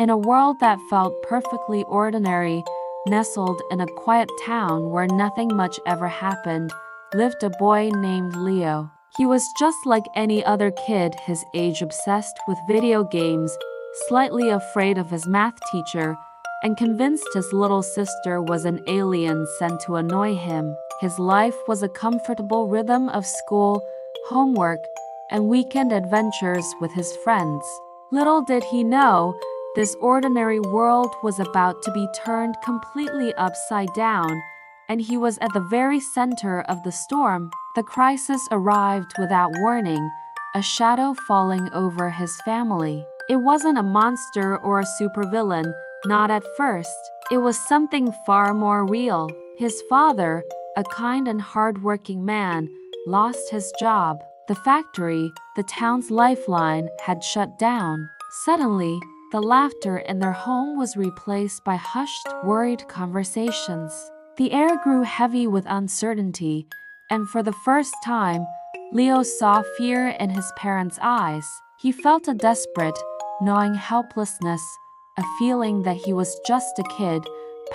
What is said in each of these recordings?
In a world that felt perfectly ordinary, nestled in a quiet town where nothing much ever happened, lived a boy named Leo. He was just like any other kid his age, obsessed with video games, slightly afraid of his math teacher, and convinced his little sister was an alien sent to annoy him. His life was a comfortable rhythm of school, homework, and weekend adventures with his friends. Little did he know, this ordinary world was about to be turned completely upside down, and he was at the very center of the storm. The crisis arrived without warning, a shadow falling over his family. It wasn't a monster or a supervillain, not at first. It was something far more real. His father, a kind and hard-working man, lost his job. The factory, the town's lifeline, had shut down. Suddenly, the laughter in their home was replaced by hushed, worried conversations. The air grew heavy with uncertainty, and for the first time, Leo saw fear in his parents' eyes. He felt a desperate, gnawing helplessness, a feeling that he was just a kid,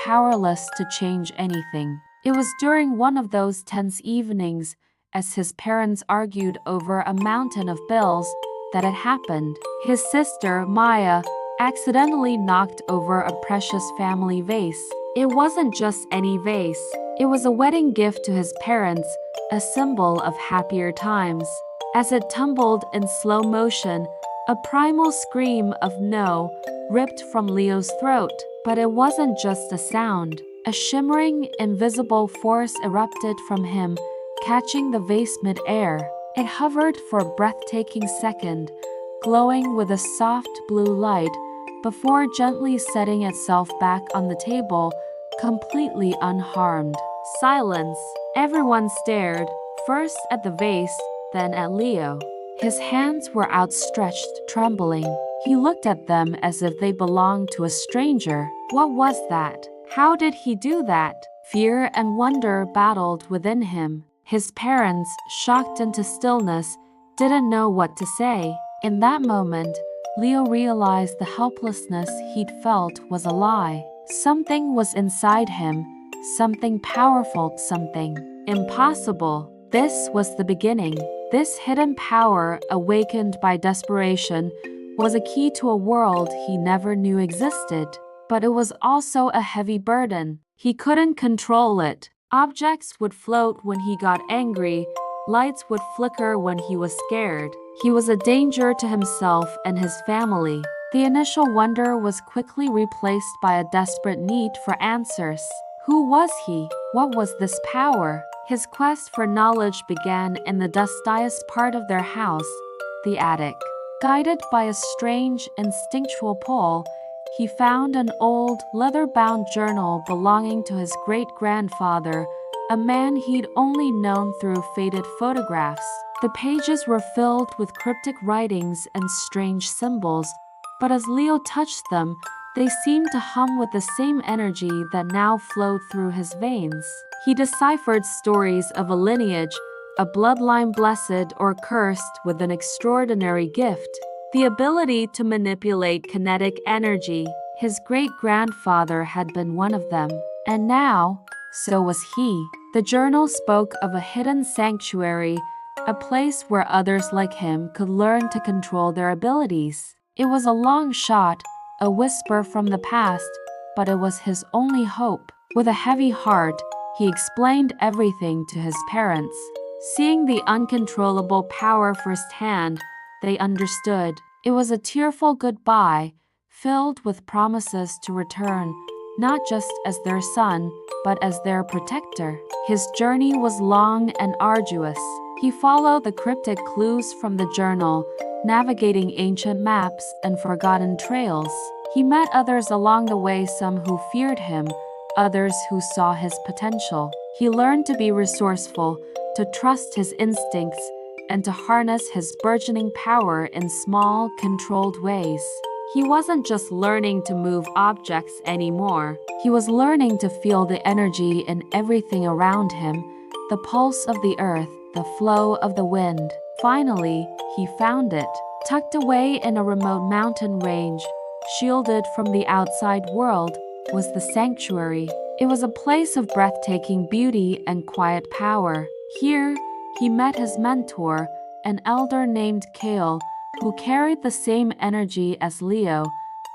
powerless to change anything. It was during one of those tense evenings, as his parents argued over a mountain of bills, that it happened. His sister, Maya, accidentally knocked over a precious family vase. It wasn't just any vase. It was a wedding gift to his parents, a symbol of happier times. As it tumbled in slow motion, a primal scream of no ripped from Leo's throat. But it wasn't just a sound. A shimmering, invisible force erupted from him, catching the vase mid-air. It hovered for a breathtaking second, glowing with a soft blue light, before gently setting itself back on the table, completely unharmed. Silence. Everyone stared, first at the vase, then at Leo. His hands were outstretched, trembling. He looked at them as if they belonged to a stranger. What was that? How did he do that? Fear and wonder battled within him. His parents, shocked into stillness, didn't know what to say. In that moment, Leo realized the helplessness he'd felt was a lie. Something was inside him, something powerful, something impossible. This was the beginning. This hidden power, awakened by desperation, was a key to a world he never knew existed. But it was also a heavy burden. He couldn't control it. Objects would float when he got angry, lights would flicker when he was scared. He was a danger to himself and his family. The initial wonder was quickly replaced by a desperate need for answers. Who was he? What was this power? His quest for knowledge began in the dustiest part of their house, the attic. Guided by a strange, instinctual pull, he found an old, leather-bound journal belonging to his great-grandfather, a man he'd only known through faded photographs. The pages were filled with cryptic writings and strange symbols, but as Leo touched them, they seemed to hum with the same energy that now flowed through his veins. He deciphered stories of a lineage, a bloodline blessed or cursed with an extraordinary gift. The ability to manipulate kinetic energy. His great-grandfather had been one of them. And now, so was he. The journal spoke of a hidden sanctuary, a place where others like him could learn to control their abilities. It was a long shot, a whisper from the past, but it was his only hope. With a heavy heart, he explained everything to his parents. Seeing the uncontrollable power firsthand, they understood. It was a tearful goodbye, filled with promises to return, not just as their son, but as their protector. His journey was long and arduous. He followed the cryptic clues from the journal, navigating ancient maps and forgotten trails. He met others along the way, some who feared him, others who saw his potential. He learned to be resourceful, to trust his instincts, and to harness his burgeoning power in small, controlled ways. He wasn't just learning to move objects anymore. He was learning to feel the energy in everything around him, the pulse of the earth, the flow of the wind. Finally, he found it. Tucked away in a remote mountain range, shielded from the outside world, was the sanctuary. It was a place of breathtaking beauty and quiet power. Here, he met his mentor, an elder named Kale, who carried the same energy as Leo,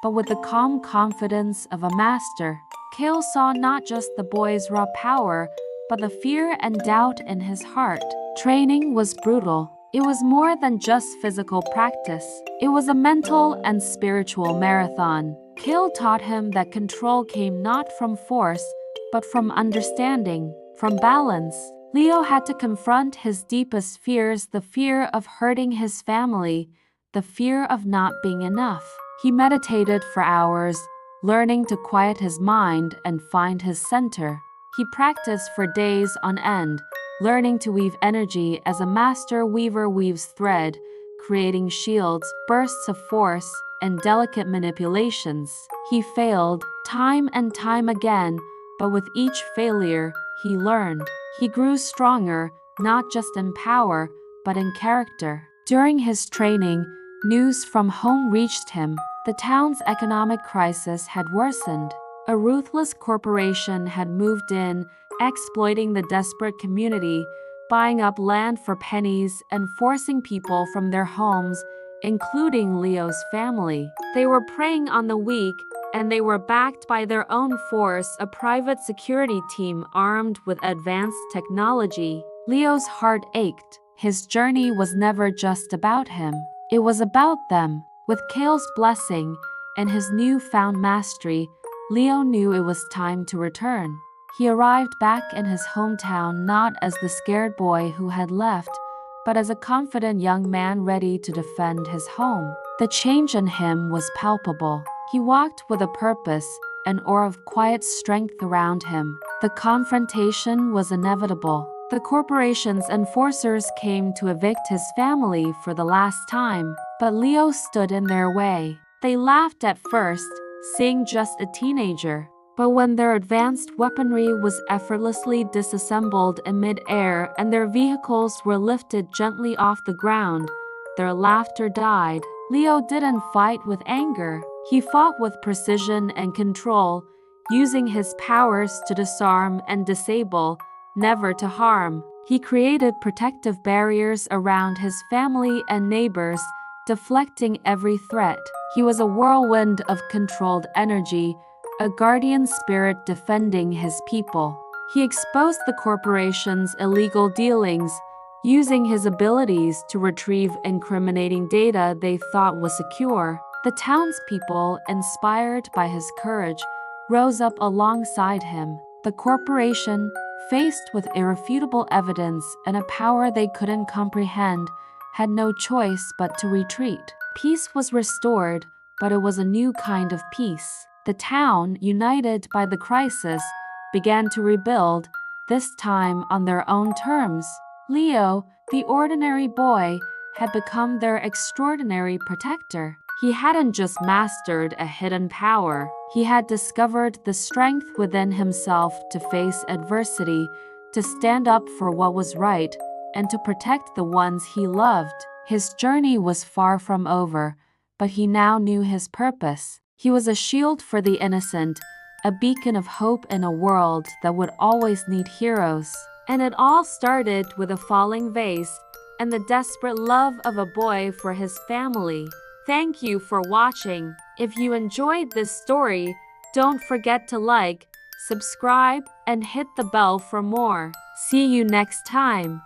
but with the calm confidence of a master. Kale saw not just the boy's raw power, but the fear and doubt in his heart. Training was brutal. It was more than just physical practice. It was a mental and spiritual marathon. Kale taught him that control came not from force, but from understanding, from balance. Leo had to confront his deepest fears, the fear of hurting his family, the fear of not being enough. He meditated for hours, learning to quiet his mind and find his center. He practiced for days on end, learning to weave energy as a master weaver weaves thread, creating shields, bursts of force, and delicate manipulations. He failed time and time again, but with each failure, he learned. He grew stronger, not just in power, but in character. During his training, news from home reached him. The town's economic crisis had worsened. A ruthless corporation had moved in, exploiting the desperate community, buying up land for pennies and forcing people from their homes, including Leo's family. They were preying on the weak, and they were backed by their own force, a private security team armed with advanced technology. Leo's heart ached. His journey was never just about him. It was about them. With Kale's blessing and his newfound mastery, Leo knew it was time to return. He arrived back in his hometown not as the scared boy who had left, but as a confident young man ready to defend his home. The change in him was palpable. He walked with a purpose, an aura of quiet strength around him. The confrontation was inevitable. The corporation's enforcers came to evict his family for the last time, but Leo stood in their way. They laughed at first, seeing just a teenager. But when their advanced weaponry was effortlessly disassembled in mid-air and their vehicles were lifted gently off the ground, their laughter died. Leo didn't fight with anger. He fought with precision and control, using his powers to disarm and disable, never to harm. He created protective barriers around his family and neighbors, deflecting every threat. He was a whirlwind of controlled energy, a guardian spirit defending his people. He exposed the corporation's illegal dealings, using his abilities to retrieve incriminating data they thought was secure. The townspeople, inspired by his courage, rose up alongside him. The corporation, faced with irrefutable evidence and a power they couldn't comprehend, had no choice but to retreat. Peace was restored, but it was a new kind of peace. The town, united by the crisis, began to rebuild, this time on their own terms. Leo, the ordinary boy, had become their extraordinary protector. He hadn't just mastered a hidden power, he had discovered the strength within himself to face adversity, to stand up for what was right, and to protect the ones he loved. His journey was far from over, but he now knew his purpose. He was a shield for the innocent, a beacon of hope in a world that would always need heroes. And it all started with a falling vase and the desperate love of a boy for his family. Thank you for watching. If you enjoyed this story, don't forget to like, subscribe, and hit the bell for more. See you next time.